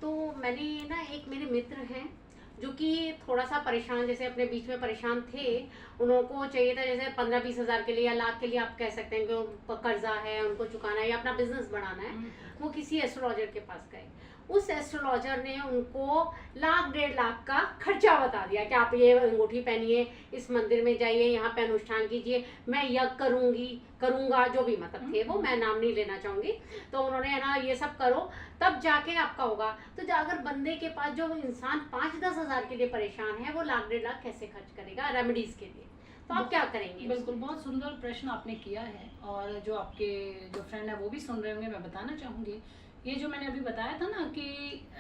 तो मैंने ना, एक मेरे मित्र हैं जो कि थोड़ा सा परेशान, जैसे अपने बीच में परेशान थे। उनको चाहिए था जैसे 15-20 हज़ार के लिए या लाख के लिए, आप कह सकते हैं कि उनको कर्जा है, उनको चुकाना है या अपना बिजनेस बढ़ाना है। वो किसी एस्ट्रोलॉजर के पास गए। उस एस्ट्रोलॉजर ने उनको 1 लाख 1.5 लाख का खर्चा बता दिया कि आप ये अंगूठी पहनिए, इस मंदिर में जाइए, यहाँ पे अनुष्ठान कीजिए, मैं यज्ञ करूंगा, जो भी मतलब थे वो, मैं नाम नहीं लेना चाहूंगी। तो उन्होंने है ना ये सब करो, तब जाके आपका होगा। तो अगर बंदे के पास, जो इंसान 5-10 हज़ार के लिए परेशान है, वो 1 लाख 1.5 लाख कैसे खर्च करेगा रेमेडीज के लिए? तो आप क्या करेंगे? बिल्कुल, बहुत सुंदर प्रश्न आपने किया है, और जो आपके जो फ्रेंड है वो भी सुन रहे होंगे। मैं बताना चाहूँगी, ये जो मैंने अभी बताया था ना कि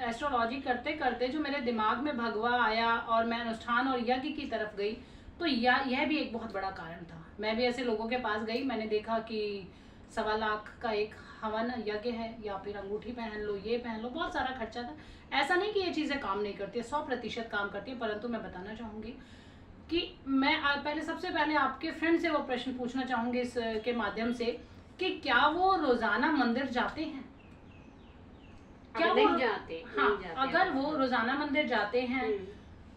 एस्ट्रोलॉजी करते करते जो मेरे दिमाग में भगवा आया और मैं अनुष्ठान और यज्ञ की तरफ गई, तो यह भी एक बहुत बड़ा कारण था। मैं भी ऐसे लोगों के पास गई, मैंने देखा कि 1.25 लाख का एक हवन यज्ञ है, या फिर अंगूठी पहन लो, ये पहन लो, बहुत सारा खर्चा था। ऐसा नहीं कि ये चीज़ें काम नहीं करती है, 100% काम करती है, परंतु मैं बताना चाहूँगी कि मैं पहले, सबसे पहले आपके फ्रेंड से वो प्रश्न पूछना चाहूँगी इस के माध्यम से, कि क्या वो रोज़ाना मंदिर जाते हैं? क्या वो नहीं जाते, हाँ, नहीं जाते अगर वो रोज़ाना मंदिर जाते हैं,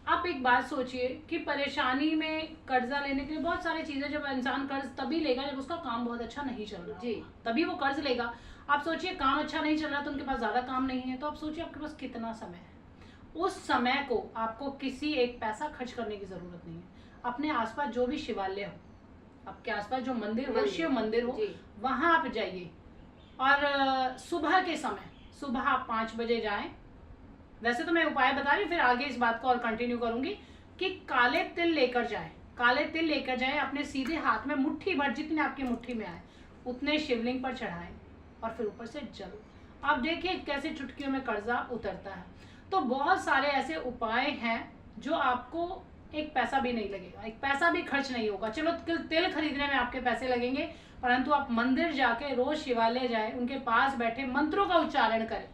आप एक बात सोचिए कि परेशानी में कर्जा लेने के लिए बहुत सारी चीज़ें, जब इंसान कर्ज तभी लेगा जब उसका काम बहुत अच्छा नहीं चल रहा जी, तभी वो कर्ज लेगा। आप सोचिए, काम अच्छा नहीं चल रहा तो उनके पास ज़्यादा काम नहीं है, तो आप सोचिए आपके पास कितना समय है। उस समय को आपको किसी एक पैसा खर्च करने की ज़रूरत नहीं है। अपने आसपास जो भी शिवालय हो, आपके आसपास जो मंदिर हो, शिव मंदिर हो, वहाँ आप जाइए। और सुबह के समय, सुबह आप 5 बजे जाएं। वैसे तो मैं उपाय बता रही हूँ, फिर आगे इस बात को और कंटिन्यू करूंगी, कि काले तिल लेकर जाएं। काले तिल लेकर जाएं, अपने सीधे हाथ में मुट्ठी भर, जितने आपकी मुट्ठी में आए उतने शिवलिंग पर चढ़ाएं, और फिर ऊपर से जल। आप देखिए कैसे चुटकियों में कर्जा उतरता है। तो बहुत सारे ऐसे उपाय हैं जो आपको एक पैसा भी नहीं लगेगा, एक पैसा भी खर्च नहीं होगा। चलो तिल खरीदने में आपके पैसे लगेंगे, परंतु आप मंदिर जाके रोज शिवालय जाए, उनके पास बैठे मंत्रों का उच्चारण करें,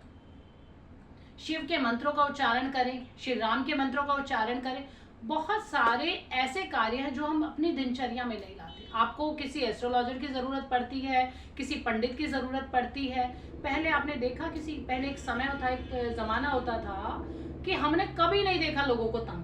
शिव के मंत्रों का उच्चारण करें, श्री राम के मंत्रों का उच्चारण करें। बहुत सारे ऐसे कार्य हैं जो हम अपनी दिनचर्या में नहीं लाते। आपको किसी एस्ट्रोलॉजर की ज़रूरत पड़ती है, किसी पंडित की ज़रूरत पड़ती है। पहले आपने देखा, पहले एक समय होता, एक ज़माना होता था कि हमने कभी नहीं देखा लोगों को तंग,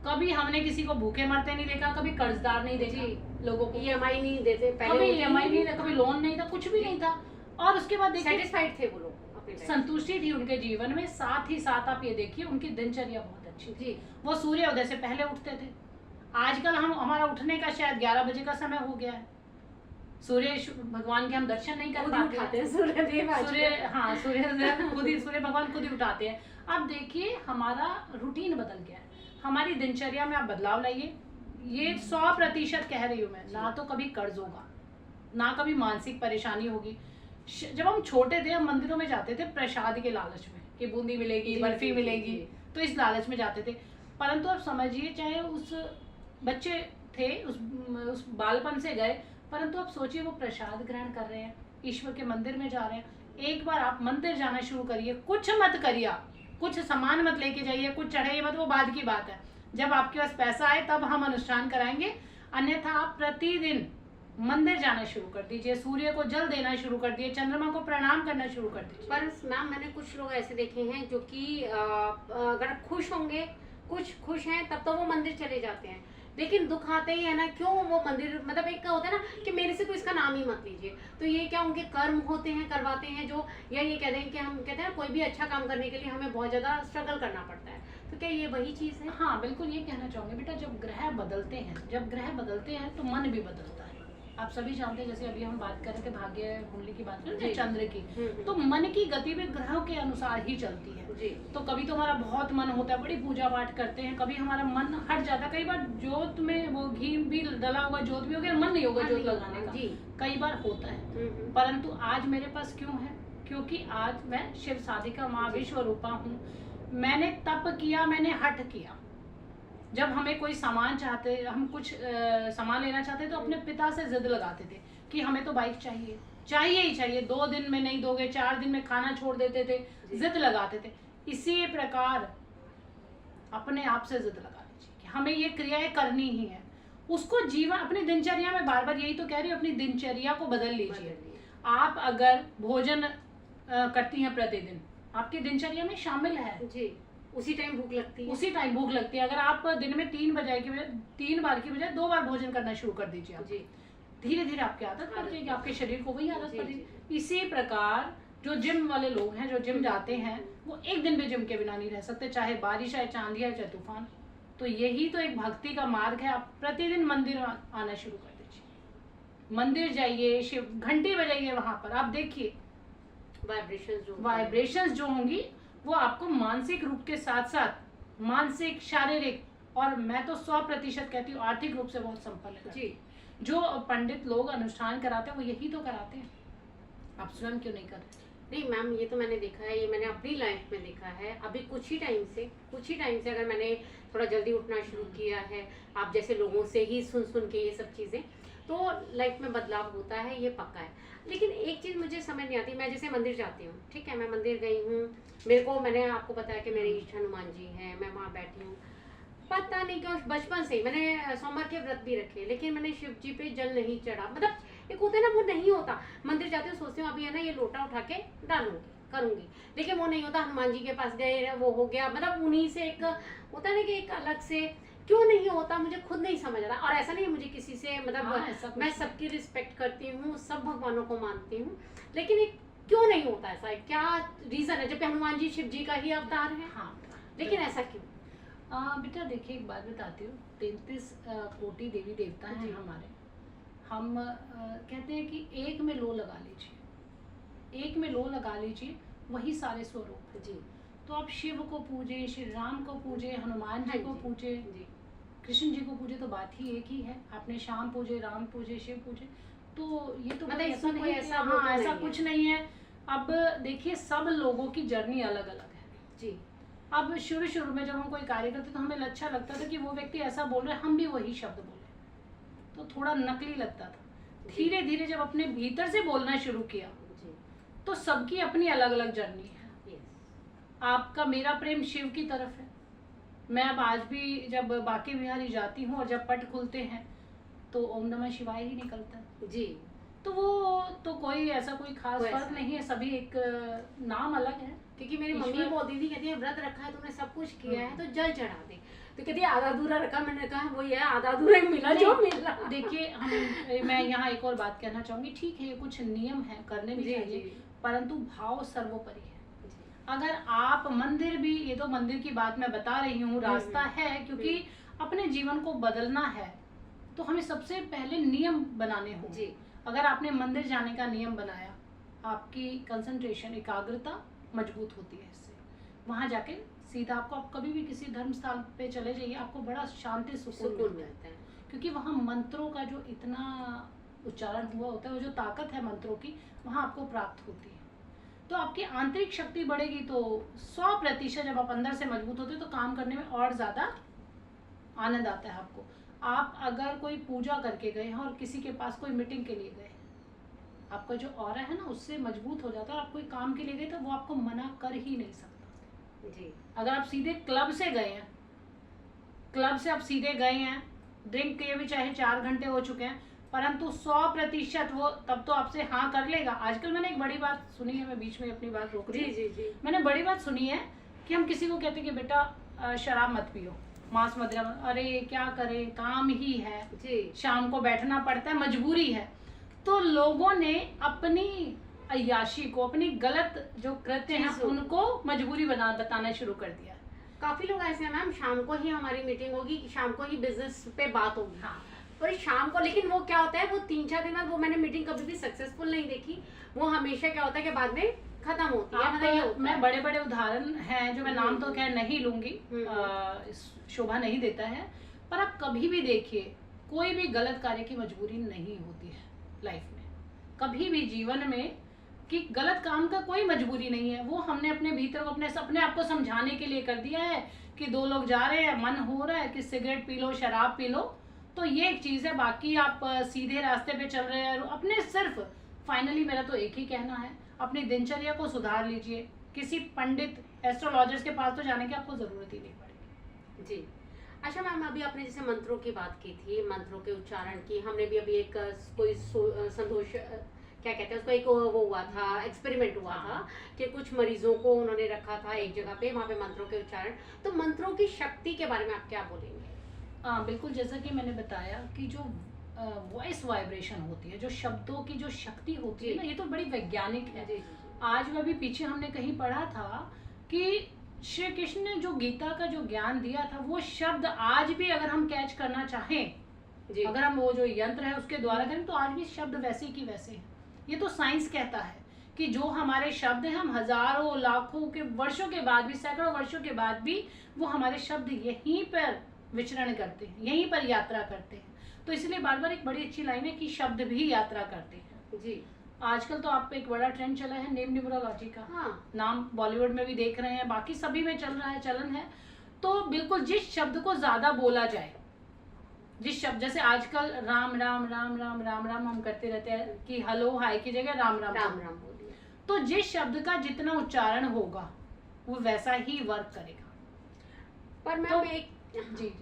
कभी हमने किसी को भूखे मरते नहीं देखा, कभी कर्जदार नहीं देखा, लोगों को ईएमआई नहीं देते, कभी ईएमआई नहीं था, कभी लोन नहीं था, कुछ भी नहीं था। और उसके बाद देखिए, सेटिस्फाइड थे वो लोग, संतुष्टि थी उनके जीवन में। साथ ही साथ आप ये देखिए, उनकी दिनचर्या बहुत अच्छी थी। वो सूर्योदय से पहले उठते थे। आजकल हमारा उठने का शायद 11 बजे का समय हो गया है। सूर्य भगवान के हम दर्शन नहीं कर पाते हैं। सूर्य भगवान खुद ही उठाते हैं। अब देखिए, हमारा रूटीन बदल गया है। हमारी दिनचर्या में आप बदलाव लाइए। ये 100% कह रही हूँ मैं। ना तो कभी कर्ज होगा, ना कभी मानसिक परेशानी होगी। जब हम छोटे थे, हम मंदिरों में जाते थे प्रसाद के लालच में, कि बूंदी मिलेगी, बर्फी मिलेगी, तो इस लालच में जाते थे। परंतु अब समझिए, चाहे उस बच्चे थे, उस बालपन से गए, परंतु अब सोचिए वो प्रसाद ग्रहण कर रहे हैं, ईश्वर के मंदिर में जा रहे हैं। एक बार आप मंदिर जाना शुरू करिए, कुछ मत करिए, कुछ सामान मत लेके जाइए, कुछ चढ़ाइए मत, वो बाद की बात है। जब आपके पास पैसा आए तब हम अनुष्ठान कराएंगे, अन्यथा आप प्रतिदिन मंदिर जाना शुरू कर दीजिए, सूर्य को जल देना शुरू कर दिए, चंद्रमा को प्रणाम करना शुरू कर दीजिए। पर मैम, मैंने कुछ लोग ऐसे देखे हैं जो कि अगर खुश होंगे, कुछ खुश हैं, तब तो वो मंदिर चले जाते हैं, लेकिन दुख आते ही है ना, क्यों वो मंदिर, मतलब एक होता है ना कि मेरे से तो इसका नाम ही मत लीजिए। तो ये क्या उनके कर्म होते हैं, करवाते हैं जो, या ये कहते हैं कि हम कहते हैं कोई भी अच्छा काम करने के लिए हमें बहुत ज्यादा स्ट्रगल करना पड़ता है, तो क्या ये वही चीज है? हाँ, बिल्कुल ये कहना चाहूंगे बेटा, जब ग्रह बदलते हैं तो मन भी बदलता है। आप सभी जानते हैं, जैसे अभी हम बात कर रहे थे भाग्य कुंडली की बात कर रहे थे, चंद्र की, तो मन की गति भी ग्रहों के अनुसार ही चलती है। तो कभी तो हमारा बहुत मन होता है, बड़ी पूजा पाठ करते हैं, कभी हमारा मन हट जाता है। कई बार जोत में वो घी भी डला हुआ, जोत भी हो गया, मन नहीं होगा जोत लगाने का, कई बार होता है। परंतु आज मेरे पास क्यों है? क्योंकि आज मैं शिव साधिका माँ विश्व रूपा हूँ। मैंने तप किया, मैंने हठ किया। जब हमें कोई सामान चाहते, हम कुछ सामान लेना चाहते, तो अपने पिता से जिद लगाते थे कि हमें तो बाइक चाहिए, चाहिए ही चाहिए, 2 दिन में नहीं दोगे, 4 दिन में खाना छोड़ देते थे, जिद लगाते थे। इसी प्रकार अपने आप से जिद लगा लीजिए कि हमें ये क्रियाएं करनी ही है। उसको जीवन, अपनी दिनचर्या में, बार बार यही तो कह रही हूँ, अपनी दिनचर्या को बदल लीजिए। आप अगर भोजन करती हैं प्रतिदिन, आपकी दिनचर्या में शामिल है। जी, उसी टाइम भूख लगती है। उसी टाइम भूख लगती है। अगर आप दिन में 3 बार की बजाय 2 बार भोजन करना शुरू कर दीजिए आप, जी, धीरे धीरे आपकी आदत पड़ आदत जाएगी, पड़ आपके शरीर को वही आदत जी, पड़ जी, जाएगी। इसी प्रकार जो जिम वाले लोग हैं, जो जिम जाते हैं, वो एक दिन भी जिम के बिना नहीं रह सकते, चाहे बारिश आए, चांदी आए, चाहे तूफान। तो यही तो एक भक्ति का मार्ग है। आप प्रतिदिन मंदिर आना शुरू कर दीजिए, मंदिर जाइए, शिव घंटी बजाइए, वहां पर आप देखिए वाइब्रेशंस जो होंगी वो आपको मानसिक रूप के साथ साथ मानसिक, शारीरिक और मैं तो 100% कहती हूँ आर्थिक रूप से बहुत संपन्न है। जी। जो पंडित लोग अनुष्ठान कराते हैं वो यही तो कराते हैं, आप स्वयं क्यों नहीं कर रहे? नहीं मैम, ये तो मैंने देखा है, ये मैंने अपनी लाइफ में देखा है। अभी कुछ ही टाइम से अगर मैंने थोड़ा जल्दी उठना शुरू किया है, आप जैसे लोगों से ही सुन के ये सब चीज़ें, तो लाइफ में बदलाव होता है, ये पक्का है। लेकिन एक चीज़ मुझे समझ नहीं आती, मैं जैसे मंदिर जाती हूँ, ठीक है, मैं मंदिर गई हूँ, मैंने आपको बताया कि मेरे इष्ट हनुमान जी हैं, मैं वहाँ बैठी हूँ। पता नहीं क्यों बचपन से ही मैंने सोमवार के व्रत भी रखे, लेकिन मैंने शिव जी पे जल नहीं चढ़ा। मतलब एक होता है ना, वो नहीं होता। मंदिर जाते हो सोचते हो अभी है ना ये लोटा उठा के डालूंगी, करूंगी, लेकिन वो नहीं होता। हनुमान जी के पास गए, वो हो गया, मतलब उन्हीं से एक होता है ना कि एक अलग से क्यों नहीं होता, मुझे खुद नहीं समझ रहा। और ऐसा नहीं है मुझे किसी से, मतलब मैं सबकी रिस्पेक्ट करती हूँ, सब भगवानों को मानती हूँ, लेकिन एक क्यों नहीं होता ऐसा, क्या रीजन है? जबकि हनुमान जी शिव जी का ही अवतार है। हाँ, लेकिन ऐसा क्यों? बेटा देखिए, एक बात बताती हूँ, 33 कोटि देवी देवता हैं हमारे। हम कहते हैं कि एक में लो लगा लीजिए, वही सारे स्वरूप जी। तो आप शिव को पूजे, श्री राम को पूजे, हनुमान जी को पूजे, कृष्ण जी को पूजे, तो बात ही एक ही है। आपने शाम पूजे, राम पूजे, शिव पूजे, तो ये तो मतलब ऐसा नहीं है, ऐसा हाँ ऐसा कुछ नहीं है। अब देखिए, सब लोगों की जर्नी अलग अलग है जी। अब शुरू में जब हम कोई कार्य करते तो हमें अच्छा लगता था कि वो व्यक्ति ऐसा बोल रहे, हम भी वही शब्द बोले, तो थोड़ा नकली लगता था। धीरे धीरे जब अपने भीतर से बोलना शुरू किया तो सबकी अपनी अलग अलग जर्नी है। आपका, मेरा प्रेम शिव की तरफ है। मैं अब आज भी जब बांके बिहारी जाती हूँ और जब पट खुलते हैं तो ओम नमः शिवाय ही निकलता है जी। तो वो तो कोई ऐसा कोई खास फर्क नहीं है, सभी एक नाम अलग है। क्योंकि मेरी मम्मी बोलती थी, कहती है व्रत रखा है तूने, सब कुछ किया है, तो जल चढ़ा दे। तो कहती है आधा अधूरा रखा। मैंने कहा वो ये आधा अधूरा ही मिला जो मिला। देखिए, मैं यहाँ एक और बात कहना चाहूंगी। ठीक है, कुछ नियम है, करने भी चाहिए, परंतु भाव सर्वोपरि है। अगर आप मंदिर भी, ये तो मंदिर की बात मैं बता रही हूँ, रास्ता है, क्योंकि अपने जीवन को बदलना है तो हमें सबसे पहले नियम बनाने होंगे। अगर आपने मंदिर जाने का नियम बनाया, आपकी कंसंट्रेशन, एकाग्रता मजबूत होती है इससे। वहां जाके सीधा आपको, आप कभी भी किसी धर्म स्थल पे चले जाइए, आपको बड़ा शांति सुकून मिलता है, क्योंकि वहाँ मंत्रों का जो इतना उच्चारण हुआ होता है, वो जो ताकत है मंत्रों की, वहाँ आपको प्राप्त होती है। तो आपकी आंतरिक शक्ति बढ़ेगी, तो 100% जब आप अंदर से मजबूत होते हैं तो काम करने में और ज्यादा आनंद आता है आपको। आप अगर कोई पूजा करके गए हैं और किसी के पास कोई मीटिंग के लिए गए, आपका जो ऑरा है ना उससे मजबूत हो जाता है। आप कोई काम के लिए गए तो वो आपको मना कर ही नहीं सकता जी। अगर आप सीधे क्लब से गए हैं, ड्रिंक किए भी चाहे 4 घंटे हो चुके हैं, परंतु 100% वो तब तो आपसे हाँ कर लेगा। आजकल मैंने एक बड़ी बात सुनी है, मैं बीच में अपनी बात रोक रही हूँ। जी। मैंने बड़ी बात सुनी है कि हम किसी को कहते हैं कि बेटा शराब मत पियो, मांस मदिरा, अरे क्या करें, काम ही है जी, शाम को बैठना पड़ता है, मजबूरी है। तो लोगों ने अपनी अय्याशी को, अपनी गलत जो कृत्य हैं उनको मजबूरी बताना शुरू कर दिया। काफी लोग ऐसे हैं मैम, शाम को ही हमारी मीटिंग होगी, शाम को ही बिजनेस पे बात होगी। हाँ। और शाम को, लेकिन वो क्या होता है, वो 3-4 दिन बाद, वो मैंने मीटिंग कभी भी सक्सेसफुल नहीं देखी। वो हमेशा क्या होता है कि बाद में खत्म होती है। मैं बड़े बड़े उदाहरण हैं जो मैं नाम तो खैर नहीं लूंगी, शोभा नहीं देता है, पर आप कभी भी देखिए, कोई भी गलत कार्य की मजबूरी नहीं होती है लाइफ में, कभी भी जीवन में, कि गलत काम का कोई मजबूरी नहीं है। वो हमने अपने भीतर को, अपने आप को समझाने के लिए कर दिया है कि 2 लोग जा रहे हैं, मन हो रहा है कि सिगरेट पी लो, शराब पी लो, तो ये एक चीज है। बाकी आप सीधे रास्ते पे चल रहे हैं अपने, सिर्फ फाइनली मेरा तो एक ही कहना है, अपनी दिनचर्या को सुधार लीजिए। किसी पंडित, एस्ट्रोलॉजर्स के पास तो जाने की आपको जरूरत ही नहीं पड़ेगी जी। अच्छा मैम, अभी आपने जैसे मंत्रों की बात की थी, मंत्रों के उच्चारण की, हमने भी अभी एक कोई संतोष क्या कहते हैं उसको, एक वो हुआ था, एक्सपेरिमेंट हुआ था कि कुछ मरीजों को उन्होंने रखा था एक जगह पे, वहाँ पे मंत्रों के उच्चारण। तो मंत्रों की शक्ति के बारे में आप क्या बोलेंगे? हाँ बिल्कुल, जैसा कि मैंने बताया कि जो वॉइस वाइब्रेशन होती है, जो शब्दों की जो शक्ति होती है ना, ये तो बड़ी वैज्ञानिक है। जी। आज भी अभी पीछे हमने कहीं पढ़ा था कि श्री कृष्ण ने जो गीता का जो ज्ञान दिया था, वो शब्द आज भी अगर हम कैच करना चाहें जी। अगर हम वो जो यंत्र है उसके द्वारा करें, तो आज भी शब्द वैसे की वैसे हैं। ये तो साइंस कहता है कि जो हमारे शब्द हैं, हम हजारों लाखों के वर्षों के बाद भी, सैकड़ों वर्षों के बाद भी वो हमारे शब्द यहीं पर विचरण करते हैं, यहीं पर यात्रा करते हैं। तो इसलिए बार बार एक बड़ी अच्छी लाइन है कि शब्द भी यात्रा करते हैं। जी। आजकल तो आप एक बड़ा ट्रेंड चला है नेम न्यूमरोलॉजी का। हाँ। नाम बॉलीवुड में भी देख रहे हैं, बाकी सभी में चल रहा है, चलन है। तो बिल्कुल जिस शब्द को ज्यादा बोला जाए, जिस शब्द, जैसे आजकल राम राम राम राम राम राम हम करते रहते हैं कि हेलो हाय की जगह राम राम राम राम बोलिए। तो जिस शब्द का जितना उच्चारण होगा वो वैसा ही वर्क करेगा। पर तो मैम एक जी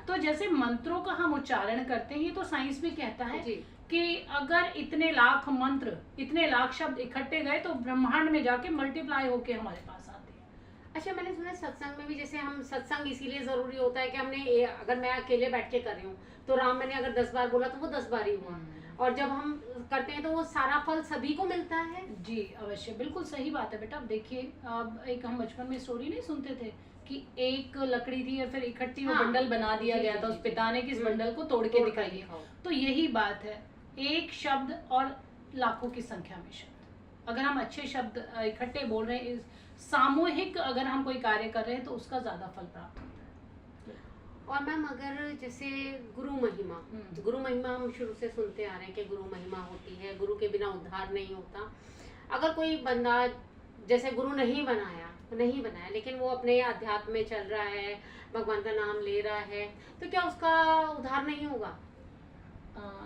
तो जैसे मंत्रों का हम उच्चारण करते हैं, तो साइंस भी कहता है जी। कि अगर इतने लाख मंत्र, इतने लाख शब्द इकट्ठे गए तो ब्रह्मांड में जाके मल्टीप्लाई होके हमारे पास आते हैं। अच्छा, मैंने सुना है सत्संग में भी, जैसे हम सत्संग इसीलिए जरूरी होता है कि अगर मैं अकेले बैठ के कर रही हूँ तो राम मैंने अगर 10 बार बोला तो वो 10 बार ही हुआ, और जब हम करते हैं तो वो सारा फल सभी को मिलता है। जी अवश्य, बिल्कुल सही बात है बेटा। अब देखिए, अब एक हम बचपन में स्टोरी नहीं सुनते थे कि एक लकड़ी थी और फिर इकट्ठी वो बंडल बना दिया गया था, उस पिता ने कि इस बंडल को तोड़ के दिखाइए। तो यही बात है, एक शब्द और लाखों की संख्या में शब्द, अगर हम अच्छे शब्द इकट्ठे बोल रहे हैं, सामूहिक अगर हम कोई कार्य कर रहे हैं तो उसका ज्यादा फल प्राप्त होता है। और मैम अगर जैसे गुरु महिमा, गुरु महिमा हम शुरू से सुनते आ रहे हैं कि गुरु महिमा होती है, गुरु के बिना उद्धार नहीं होता। अगर कोई बंदा जैसे गुरु नहीं बनाया लेकिन वो अपने अध्यात्म में चल रहा है, भगवान का नाम ले रहा है, तो क्या उसका उद्धार नहीं होगा?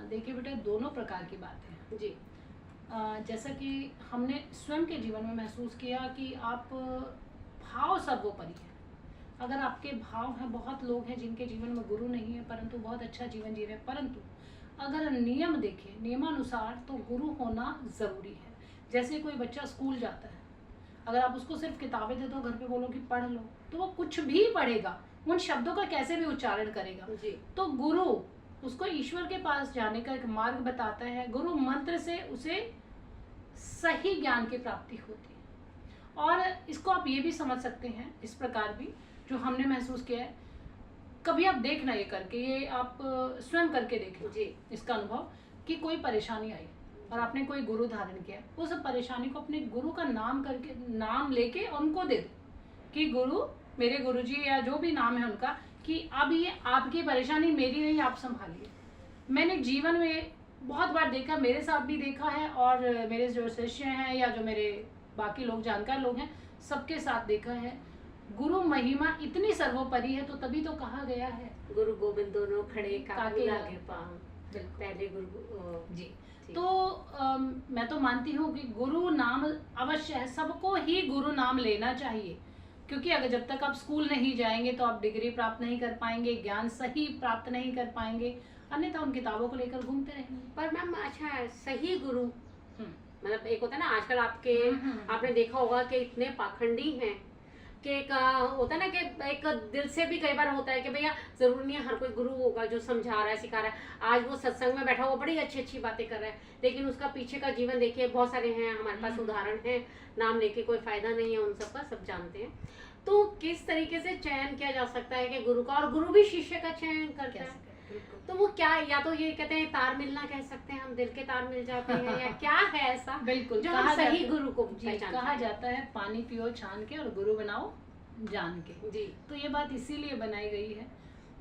देखिए बेटा, दोनों प्रकार की बात है जी। जैसा कि हमने स्वयं के जीवन में महसूस किया कि आप भाव सर्वोपरि है। अगर आपके भाव हैं, बहुत लोग हैं जिनके जीवन में गुरु नहीं है परंतु बहुत अच्छा जीवन जी रहे हैं, परंतु अगर नियम देखें, नियमानुसार, तो गुरु होना ज़रूरी है। जैसे कोई बच्चा स्कूल जाता है, अगर आप उसको सिर्फ किताबें दे दो, घर पे बोलो कि पढ़ लो, तो वो कुछ भी पढ़ेगा, उन शब्दों का कैसे भी उच्चारण करेगा। जी। तो गुरु उसको ईश्वर के पास जाने का एक मार्ग बताता है। गुरु मंत्र से उसे सही ज्ञान की प्राप्ति होती है। और इसको आप ये भी समझ सकते हैं इस प्रकार भी, जो हमने महसूस किया है, कभी आप देखना ये करके, ये आप स्वयं करके देखना जी। इसका अनुभव, कि कोई परेशानी आई और आपने कोई गुरु धारण किया, उस परेशानी को अपने गुरु का नाम करके, नाम लेके उनको दे दो कि गुरु, मेरे गुरुजी या जो भी नाम है उनका, कि अब ये आपकी परेशानी मेरी नहीं, आप संभालिए। मैंने जीवन में बहुत बार देखा, मेरे साथ भी देखा है, और मेरे जो शिष्य हैं या जो मेरे बाकी लोग जानकार लोग हैं, सबके साथ देखा है। गुरु महिमा इतनी सर्वोपरि है, तो तभी तो कहा गया है गुरु गोविंद दोनों खड़े काके लागे पाँव, बिल्कुल। पहले गुरु जी। तो मैं तो मानती हूँ कि गुरु नाम अवश्य है, सबको ही गुरु नाम लेना चाहिए, क्योंकि अगर जब तक आप स्कूल नहीं जाएंगे तो आप डिग्री प्राप्त नहीं कर पाएंगे, ज्ञान सही प्राप्त नहीं कर पाएंगे, अन्यथा उन किताबों को लेकर घूमते रहेंगे। पर मैम अच्छा, सही गुरु मतलब एक होता है ना, आजकल आपने देखा होगा कि इतने पाखंडी हैं कि एक होता है ना कि एक दिल से भी कई बार होता है कि भैया जरूरी नहीं है हर कोई गुरु होगा जो समझा रहा है, सिखा रहा है। आज वो सत्संग में बैठा हुआ बड़ी अच्छी अच्छी बातें कर रहा है, लेकिन उसका पीछे का जीवन देखिए, बहुत सारे हैं हमारे पास उदाहरण है, नाम लेके कोई फायदा नहीं है उन सबका, सब जानते हैं। तो किस तरीके से चयन किया जा सकता है कि गुरु का, और गुरु भी शिष्य का चयन करता है, तो वो क्या, या तो ये कहते हैं तार मिलना कह सकते हैं, हम दिल के तार मिल जाते हैं, या क्या है ऐसा बिल्कुल जो हम सही गुरु को कहा जाता है, पानी पियो छान के और गुरु बनाओ जान के। जी। तो ये बात इसीलिए बनाई गई है।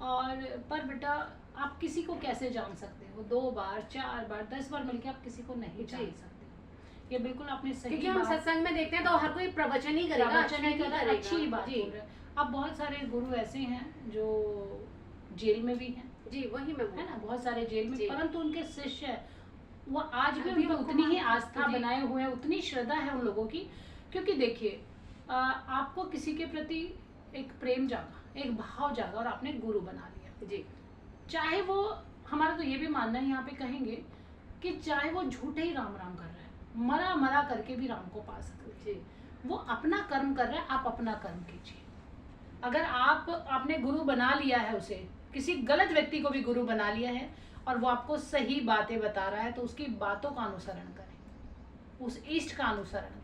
और पर बेटा, आप किसी को कैसे जान सकते हो? 2 बार 4 बार 10 बार मिलके आप किसी को नहीं जान सकते। ये बिल्कुल आपने सही, क्योंकि हम सत्संग में देखते हैं तो हर कोई प्रवचन ही करेगा, अच्छी बात बोल रहे हैं। अब बहुत सारे गुरु ऐसे हैं जो जेल में भी हैं, जी वही मैं है ना, बहुत सारे जेल में, परंतु उनके शिष्य वो आज भी अभी उनको उतनी ही आस्था बनाए हुए हैं, उतनी श्रद्धा है उन लोगों की। क्योंकि देखिए, आपको किसी के प्रति एक प्रेम जागा, एक भाव जागा, और आपने गुरु बना लिया जी। चाहे वो, हमारा तो ये भी मानना है यहाँ पे कहेंगे कि चाहे वो झूठे ही राम राम कर रहा है, मरा मरा करके भी राम को पा सकते हैं। वो अपना कर्म कर रहा है, आप अपना कर्म कीजिए। अगर आपने गुरु बना लिया है उसे, किसी गलत व्यक्ति को भी गुरु बना लिया है और वो आपको सही बातें बता रहा है, तो उसकी बातों का अनुसरण करें, उस इष्ट का अनुसरण करें।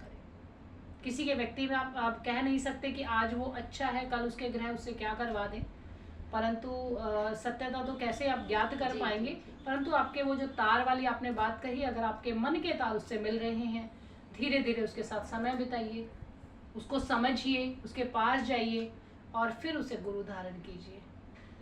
किसी के व्यक्ति में आप कह नहीं सकते कि आज वो अच्छा है, कल उसके ग्रह उससे क्या करवा दें, परंतु सत्यता तो कैसे आप ज्ञात कर पाएंगे। परंतु आपके वो जो तार वाली आपने बात कही, अगर आपके मन के तार उससे मिल रहे हैं, धीरे धीरे उसके साथ समय बिताइए, उसको समझिए, उसके पास जाइए और फिर उसे गुरु धारण कीजिए।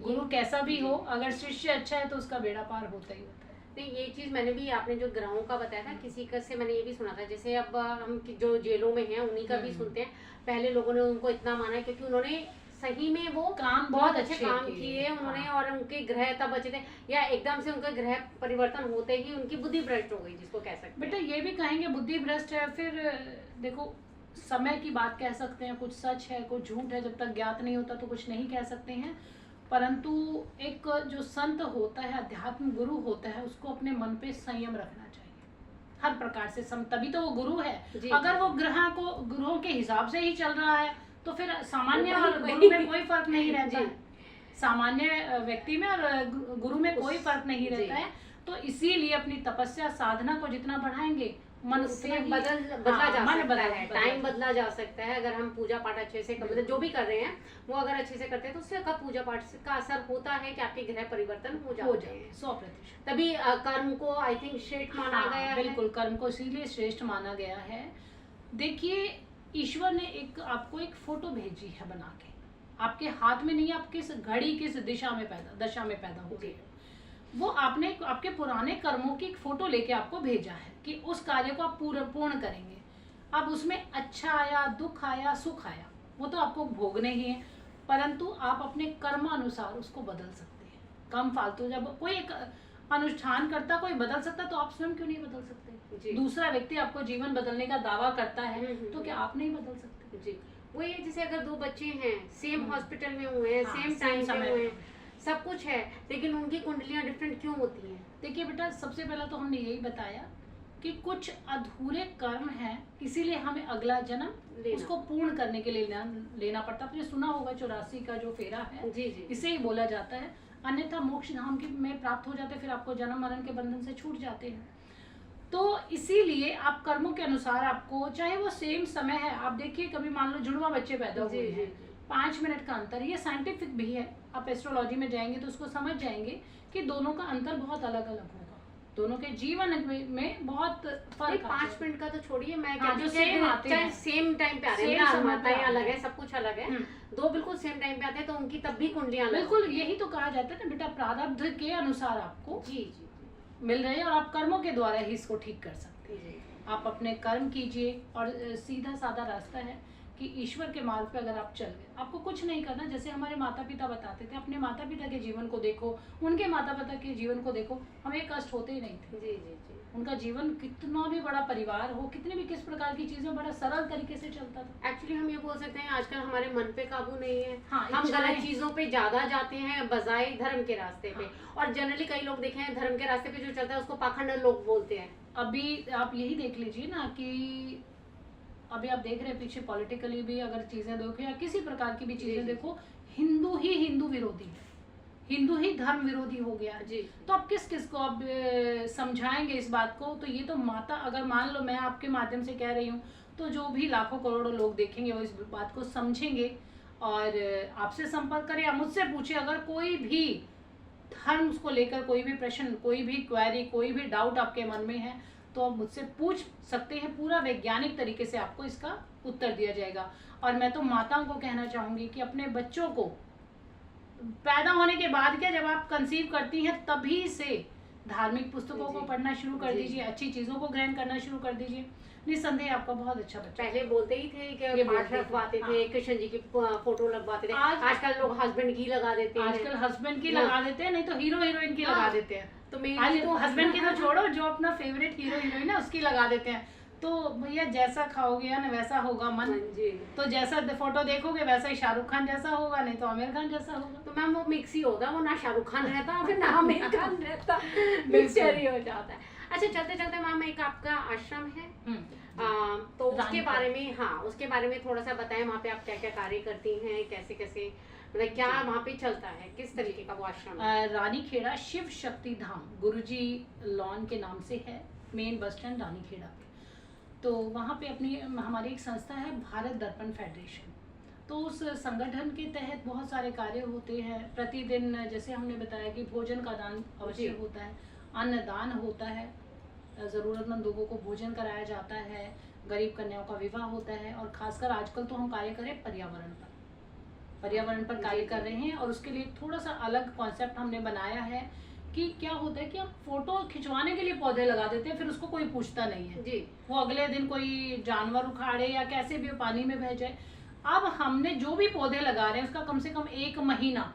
गुरु कैसा भी हो, अगर शिष्य अच्छा है तो उसका बेड़ा पार होता ही होता है। नहीं, ये चीज मैंने भी, आपने जो ग्रहों का बताया था, किसी का से मैंने ये भी सुना था, जैसे अब हम जो जेलों में हैं उन्हीं का भी सुनते हैं। पहले लोगों ने उनको इतना माना है क्योंकि उन्होंने सही में वो काम बहुत अच्छे काम किए उन्होंने, हाँ। और उनके ग्रह तब अच्छे थे, या एकदम से उनका ग्रह परिवर्तन होते ही उनकी बुद्धि भ्रष्ट हो गई, जिसको कह सकते हैं। बेटा ये भी कहेंगे बुद्धि भ्रष्ट है, फिर देखो समय की बात कह सकते हैं, कुछ सच है कुछ झूठ है, जब तक ज्ञात नहीं होता तो कुछ नहीं कह सकते हैं। परंतु एक जो संत होता है, अध्यात्म गुरु होता है, उसको अपने मन पे संयम रखना चाहिए हर प्रकार से। तभी तो वो गुरु है। अगर वो ग्रहों के हिसाब से ही चल रहा है तो फिर सामान्य और गुरु में कोई फर्क नहीं रहता है। सामान्य व्यक्ति में और गुरु में कोई फर्क नहीं रहता है। तो इसीलिए अपनी तपस्या साधना को जितना बढ़ाएंगे, मन उससे बदला जा सकता है, टाइम बदला जा सकता है। अगर हम पूजा पाठ अच्छे से मतलब जो भी कर रहे हैं वो अगर अच्छे से करते हैं तो उससे का पूजा पाठ का असर होता है कि आपके ग्रह परिवर्तन हो जाते हैं 100%। तभी कर्म को आई थिंक श्रेष्ठ माना गया है। बिल्कुल, कर्म को इसीलिए श्रेष्ठ माना गया है। देखिए, ईश्वर ने आपको एक फोटो भेजी है बना के, आपके हाथ में नहीं, आप किस घड़ी किस दशा में पैदा हो गए, वो आपने आपके पुराने कर्मों की एक फोटो लेके आपको भेजा है कि उस कार्य को आप पूर्ण करेंगे। अब उसमें अच्छा आया, दुख आया, सुख आया, वो तो आपको भोगने ही है, परंतु आप अपने कर्म अनुसार उसको बदल सकते हैं। कम फालतू, जब कोई एक अनुष्ठान करता कोई बदल सकता, तो आप स्वयं क्यों नहीं बदल सकते? दूसरा व्यक्ति आपको जीवन बदलने का दावा करता है तो क्या आप नहीं बदल सकते? जी, वो ये जैसे अगर दो बच्चे हैं, सेम हॉस्पिटल में हुए हैं, सेम टाइम पे हुए हैं, सब कुछ है, लेकिन उनकी कुंडलियां डिफरेंट क्यों होती हैं? देखिए बेटा, सबसे पहला तो हमने यही बताया कि कुछ अधूरे कर्म हैं, इसीलिए हमें अगला जन्म उसको पूर्ण करने के लिए लेना पड़ता है। आपने सुना होगा 84 का जो फेरा है, इसे ही बोला जाता है, अन्यथा मोक्ष धाम में प्राप्त हो जाते, फिर आपको जन्म मरण के बंधन से छूट जाते हैं। तो इसीलिए आप कर्मों के अनुसार आपको, चाहे वो सेम समय है, आप देखिए कभी मान लो जुड़वा बच्चे पैदा हुए हैं, 5 मिनट का अंतर, ये साइंटिफिक भी है, आप एस्ट्रोलॉजी में जाएंगे तो उसको समझ जाएंगे कि दोनों का अंतर बहुत अलग अलग होगा, दोनों के जीवन में बहुत फर्क। 5 मिनट का तो छोड़िए, मैं हाँ, जो सेम आते हैं, सेम टाइम पे आ रहे हैं, माताएं अलग है, सब कुछ अलग है, दो बिल्कुल सेम टाइम पे आते हैं तो उनकी तब भी कुंडलियां बिल्कुल, यही तो कहा जाता है ना बेटा, प्रारब्ध के अनुसार आपको मिल रहे हैं और आप कर्मों के द्वारा ही इसको ठीक कर सकते हैं। आप अपने कर्म कीजिए और सीधा साधा रास्ता है कि ईश्वर के मार्ग पे अगर आप चल गए, आपको कुछ नहीं करना। जैसे हमारे माता पिता बताते थे, अपने माता पिता के जीवन को देखो, उनके माता पिता के जीवन को देखो, हमें कष्ट होते ही नहीं थे। उनका जीवन कितना भी बड़ा परिवार हो, कितने भी किस प्रकार की चीजें, बड़ा सरल तरीके से चलता था। एक्चुअली हम ये बोल सकते हैं आजकल हमारे मन पे काबू नहीं है। हाँ, हम गलत चीजों पे ज्यादा जाते हैं बजाय धर्म के रास्ते पे। और जनरली कई लोग देखे हैं धर्म के रास्ते पे जो चलता है उसको पाखंड लोग बोलते हैं। अभी आप यही देख लीजिए ना कि अभी आप देख रहे हैं पीछे पॉलिटिकली भी अगर चीजें देखो या किसी प्रकार की भी चीजें देखो, हिंदू विरोधी है, हिंदू ही धर्म विरोधी हो गया जी। तो आप किस को अब समझाएंगे इस बात को? तो ये तो माता, अगर मान लो मैं आपके माध्यम से कह रही हूँ तो जो भी लाखों करोड़ों लोग देखेंगे वो इस बात को समझेंगे और आपसे संपर्क करें या मुझसे पूछे। अगर कोई भी धर्म को लेकर कोई भी प्रश्न, कोई भी क्वेरी, कोई भी डाउट आपके मन में है तो आप मुझसे पूछ सकते हैं, पूरा वैज्ञानिक तरीके से आपको इसका उत्तर दिया जाएगा। और मैं तो माताओं को कहना चाहूँगी कि अपने बच्चों को पैदा होने के बाद, क्या जब आप कंसीव करती हैं तभी से धार्मिक पुस्तकों को पढ़ना शुरू कर दीजिए, अच्छी चीज़ों को ग्रहण करना शुरू कर दीजिए, निस्संदेह आपका बहुत अच्छा बच्चा। पहले बोलते ही थे कि पाठ रखवाते थे, कृष्ण जी की फोटो लगवाते थे। आजकल लोग हस्बैंड की लगा देते हैं, आजकल हस्बैंड की लगा देते हैं, नहीं तो हीरो हीरोइन की लगा देते हैं। तो आज तो हस्बैंड की तो छोड़ो, जो अपना फेवरेट हीरो हीरोइन है उसकी लगा देते हैं। तो भैया जैसा खाओगे ना वैसा होगा मन जी। तो जैसा फोटो देखोगे वैसा ही शाहरुख खान जैसा होगा, नहीं तो आमिर खान जैसा होगा। तो मैम वो मिक्स ही होता है, वो ना शाहरुख खान रहता फिर ना आमिर खान रहता, मिक्सचर ही हो जाता है। अच्छा, चलते चलते मैम एक आपका आश्रम है, तो उसके रानीखेड़ा। बारे में, हाँ उसके बारे में थोड़ा सा बताएं। वहाँ पे आप क्या क्या कार्य करती हैं, कैसे कैसे, मतलब क्या वहाँ पे चलता है, किस तरीके का वो आश्रम है? रानीखेड़ा शिव शक्ति धाम गुरुजी लॉन के नाम से है, मेन बस स्टैंड रानीखेड़ा पे। तो वहाँ पे अपनी हमारी एक संस्था है भारत दर्पण फेडरेशन, तो उस संगठन के तहत बहुत सारे कार्य होते हैं। प्रतिदिन जैसे हमने बताया कि भोजन का दान अवश्य होता है, अन्नदान होता है, ज़रूरतमंद लोगों को भोजन कराया जाता है, गरीब कन्याओं का विवाह होता है, और खासकर आजकल तो हम कार्य करें पर्यावरण पर कार्य कर रहे हैं। और उसके लिए थोड़ा सा अलग कॉन्सेप्ट हमने बनाया है कि क्या होता है कि हम फोटो खिंचवाने के लिए पौधे लगा देते हैं, फिर उसको कोई पूछता नहीं है जी। वो अगले दिन कोई जानवर उखाड़े या कैसे भी पानी में बह जाए। अब हमने जो भी पौधे लगा रहे हैं उसका कम से कम 1 महीना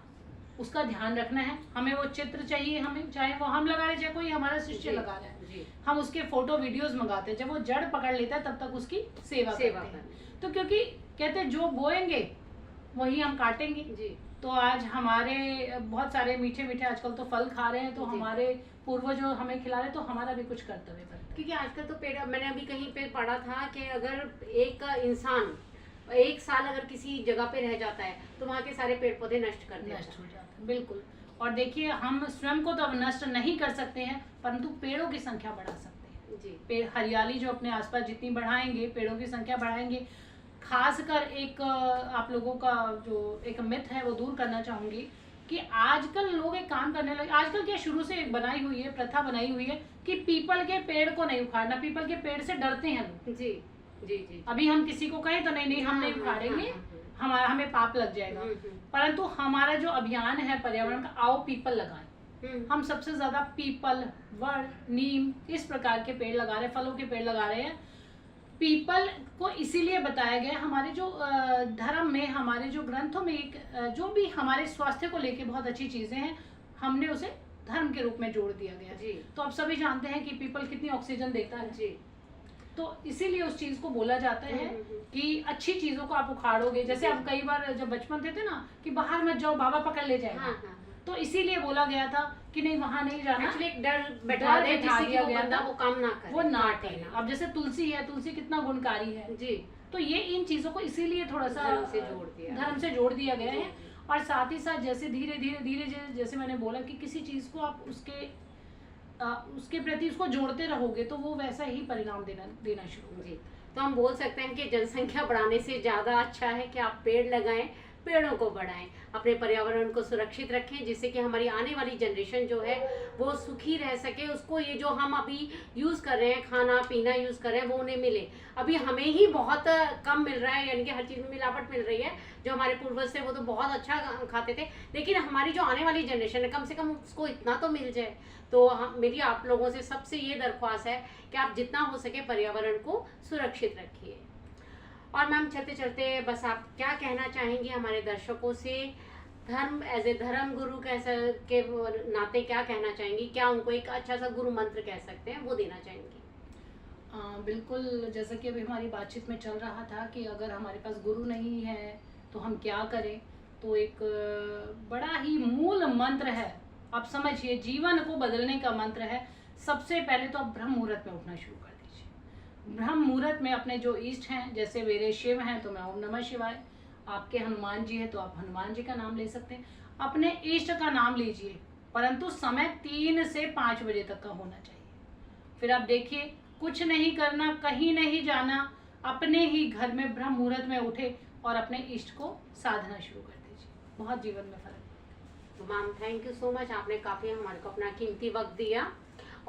उसका ध्यान रखना है। हमें वो चित्र चाहिए, हमें चाहे वो हम लगा रहे चाहे कोई हमारा शिष्य लगा रहा है, हम उसके फोटो वीडियोस मंगाते हैं। जब वो जड़ पकड़ लेता है तब तक उसकी सेवा करते हैं। तो क्योंकि कहते हैं जो बोएंगे वही हम काटेंगे जी। तो आज हमारे बहुत सारे मीठे मीठे आजकल तो फल खा रहे हैं, तो हमारे पूर्वज जो हमें खिला रहे, तो हमारा भी कुछ कर्तव्य बनता है। क्योंकि आजकल तो पेड़, मैंने अभी कहीं पे पढ़ा था कि अगर एक इंसान 1 साल अगर किसी जगह पे रह जाता है तो वहाँ के सारे पेड़ पौधे नष्ट हो जाते हैं। बिल्कुल। और देखिए हम स्वयं को तो अब नष्ट नहीं कर सकते हैं, परंतु पेड़ों की संख्या बढ़ा सकते हैं जी। पेड़ हरियाली जो अपने आसपास जितनी बढ़ाएंगे, पेड़ों की संख्या बढ़ाएंगे। खासकर एक आप लोगों का जो एक मिथ है वो दूर करना चाहूंगी कि आजकल लोग एक काम करने लगे। आजकल क्या शुरू से एक बनाई हुई है, प्रथा बनाई हुई है कि पीपल के पेड़ को नहीं उखाड़ना, पीपल के पेड़ से डरते हैं लोग जी। जी जी। अभी हम किसी को कहें तो नहीं हम नहीं उखाड़ेंगे, हमें पाप लग जाएगा। परंतु हमारा जो अभियान है पर्यावरण का, आओ पीपल लगाएं, हम सबसे ज्यादा पीपल, वड, नीम इस प्रकार के पेड़ लगा रहे हैं, फलों के पेड़ लगा रहे हैं। पीपल को इसीलिए बताया गया, हमारे जो धर्म में, हमारे जो ग्रंथों में एक जो भी हमारे स्वास्थ्य को लेके बहुत अच्छी चीजें हैं, हमने उसे धर्म के रूप में जोड़ दिया गया जी। तो आप सभी जानते हैं कि पीपल कितनी ऑक्सीजन देता है जी। तो इसीलिए उस चीज को बोला जाता है कि अच्छी चीजों को आप उखाड़ोगे। जैसे आप कई बार जब बचपन थे ना कि बाहर मत जाओ, बाबा पकड़ ले जाएगा, तो इसीलिए बोला गया था कि नहीं वहां नहीं जाना। एक्चुअली एक डर बैठा दिया गया था, वो काम ना करे, वो ना करे। अब जैसे तुलसी है, तुलसी कितना गुणकारी है जी। तो ये इन चीजों को इसीलिए थोड़ा सा धर्म से जोड़ दिया गया है। और साथ ही साथ जैसे धीरे धीरे जैसे मैंने बोला कि किसी चीज को आप उसके प्रति उसको जोड़ते रहोगे तो वो वैसा ही परिणाम देना शुरू होगी। तो हम बोल सकते हैं कि जनसंख्या बढ़ाने से ज्यादा अच्छा है कि आप पेड़ लगाएं, पेड़ों को बढ़ाएं, अपने पर्यावरण को सुरक्षित रखें, जिससे कि हमारी आने वाली जनरेशन जो है वो सुखी रह सके। उसको ये जो हम अभी यूज़ कर रहे हैं, खाना पीना यूज़ कर रहे हैं, वो उन्हें मिले। अभी हमें ही बहुत कम मिल रहा है, यानी कि हर चीज़ में मिलावट मिल रही है। जो हमारे पूर्वज थे वो तो बहुत अच्छा खाते थे, लेकिन हमारी जो आने वाली जनरेशन है कम से कम उसको इतना तो मिल जाए। तो मेरी आप लोगों से सबसे ये दरख्वास्त है कि आप जितना हो सके पर्यावरण को सुरक्षित रखिए। और मैम चलते चलते बस आप क्या कहना चाहेंगी हमारे दर्शकों से, धर्म एज ए धर्म गुरु के नाते क्या कहना चाहेंगी? क्या उनको एक अच्छा सा गुरु मंत्र कह सकते हैं, वो देना चाहेंगी? बिल्कुल, जैसा कि अभी हमारी बातचीत में चल रहा था कि अगर हमारे पास गुरु नहीं है तो हम क्या करें, तो एक बड़ा ही मूल मंत्र है, आप समझिए जीवन को बदलने का मंत्र है। सबसे पहले तो आप ब्रह्म मुहूर्त में उठना शुरू कर दीजिए। ब्रह्म मुहूर्त में अपने जो इष्ट हैं, जैसे मेरे शिव हैं तो मैं ओम नमः शिवाय, आपके हनुमान जी है तो आप हनुमान जी का नाम ले सकते हैं, अपने इष्ट का नाम लीजिए, परंतु समय 3 से 5 बजे तक का होना चाहिए। फिर आप देखिए, कुछ नहीं करना, कहीं नहीं जाना, अपने ही घर में ब्रह्म मुहूर्त में उठे और अपने इष्ट को साधना शुरू कर दीजिए, बहुत जीवन में फर्क। तो ma'am thank you so much, आपने काफ़ी हमारे को अपना कीमती वक्त दिया,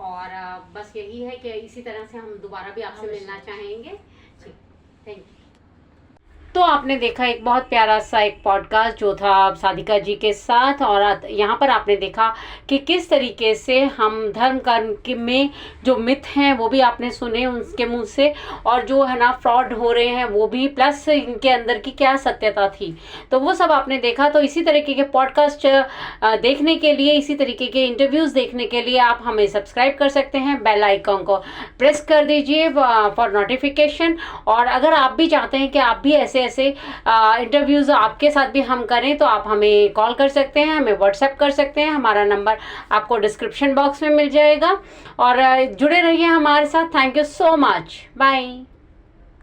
और बस यही है कि इसी तरह से हम दोबारा भी आपसे मिलना चाहेंगे जी। Thank you. तो आपने देखा एक बहुत प्यारा सा एक पॉडकास्ट जो था साधिका जी के साथ, और यहाँ पर आपने देखा कि किस तरीके से हम धर्म कर्म में जो मिथ हैं वो भी आपने सुने उनके मुंह से, और जो है ना फ्रॉड हो रहे हैं वो भी, प्लस इनके अंदर की क्या सत्यता थी, तो वो सब आपने देखा। तो इसी तरीके के पॉडकास्ट देखने के लिए, इसी तरीके के इंटरव्यूज़ देखने के लिए आप हमें सब्सक्राइब कर सकते हैं, बेल आइकन को प्रेस कर दीजिए फॉर नोटिफिकेशन। और अगर आप भी चाहते हैं कि आप भी ऐसे ऐसे इंटरव्यूज़ आपके साथ भी हम करें तो आप हमें कॉल कर सकते हैं, हमें व्हाट्सएप कर सकते हैं। हमारा नंबर आपको डिस्क्रिप्शन बॉक्स में मिल जाएगा और जुड़े रहिए हमारे साथ। Thank you so much. Bye.